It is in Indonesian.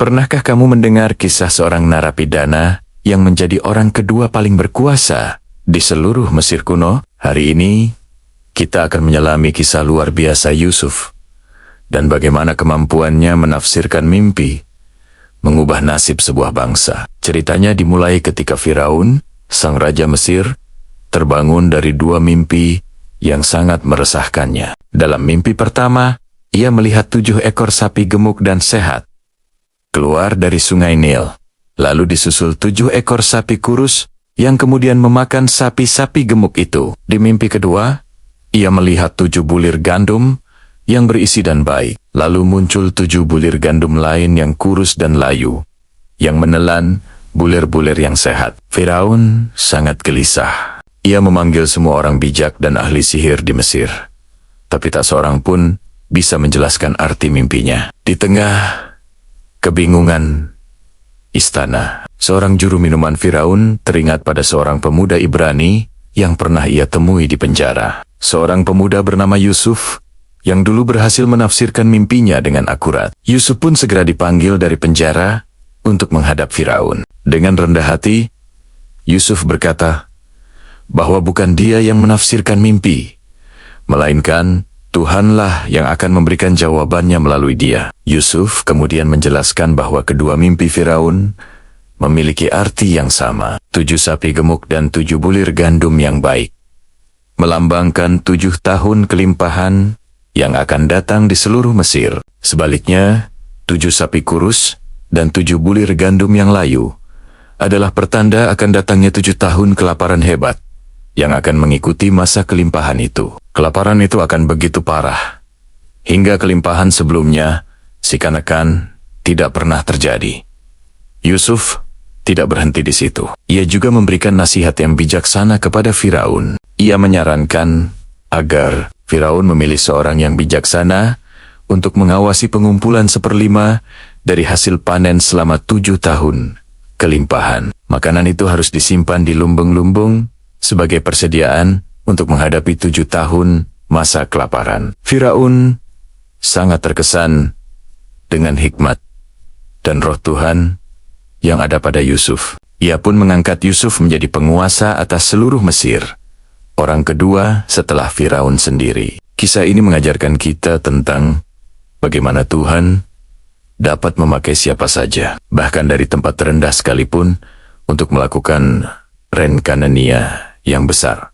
Pernahkah kamu mendengar kisah seorang narapidana yang menjadi orang kedua paling berkuasa di seluruh Mesir kuno? Hari ini, kita akan menyelami kisah luar biasa Yusuf dan bagaimana kemampuannya menafsirkan mimpi, mengubah nasib sebuah bangsa. Ceritanya dimulai ketika Firaun, sang raja Mesir, terbangun dari dua mimpi yang sangat meresahkannya. Dalam mimpi pertama, ia melihat 7 ekor sapi gemuk dan sehat keluar dari sungai Nil. Lalu disusul 7 ekor sapi kurus yang kemudian memakan sapi-sapi gemuk itu. Di mimpi kedua, ia melihat 7 bulir gandum yang berisi dan baik. Lalu muncul 7 bulir gandum lain yang kurus dan layu, yang menelan bulir-bulir yang sehat. Firaun sangat gelisah. Ia memanggil semua orang bijak dan ahli sihir di Mesir, tapi tak seorang pun bisa menjelaskan arti mimpinya. Di tengah kebingungan istana, seorang juru minuman Firaun teringat pada seorang pemuda Ibrani yang pernah ia temui di penjara. Seorang pemuda bernama Yusuf yang dulu berhasil menafsirkan mimpinya dengan akurat. Yusuf pun segera dipanggil dari penjara untuk menghadap Firaun. Dengan rendah hati, Yusuf berkata bahwa bukan dia yang menafsirkan mimpi, melainkan Tuhanlah yang akan memberikan jawabannya melalui dia. Yusuf kemudian menjelaskan bahwa kedua mimpi Firaun memiliki arti yang sama. 7 sapi gemuk dan 7 bulir gandum yang baik melambangkan 7 tahun kelimpahan yang akan datang di seluruh Mesir. Sebaliknya, 7 sapi kurus dan 7 bulir gandum yang layu adalah pertanda akan datangnya 7 tahun kelaparan hebat yang akan mengikuti masa kelimpahan itu. Kelaparan itu akan begitu parah, hingga kelimpahan sebelumnya seakan-akan tidak pernah terjadi. Yusuf tidak berhenti di situ. Ia juga memberikan nasihat yang bijaksana kepada Firaun. Ia menyarankan agar Firaun memilih seorang yang bijaksana untuk mengawasi pengumpulan 1/5 dari hasil panen selama 7 tahun kelimpahan. Makanan itu harus disimpan di lumbung-lumbung sebagai persediaan untuk menghadapi 7 tahun masa kelaparan. Firaun sangat terkesan dengan hikmat dan roh Tuhan yang ada pada Yusuf. Ia pun mengangkat Yusuf menjadi penguasa atas seluruh Mesir, orang kedua setelah Firaun sendiri. Kisah ini mengajarkan kita tentang bagaimana Tuhan dapat memakai siapa saja, bahkan dari tempat terendah sekalipun, untuk melakukan renkanania yang besar.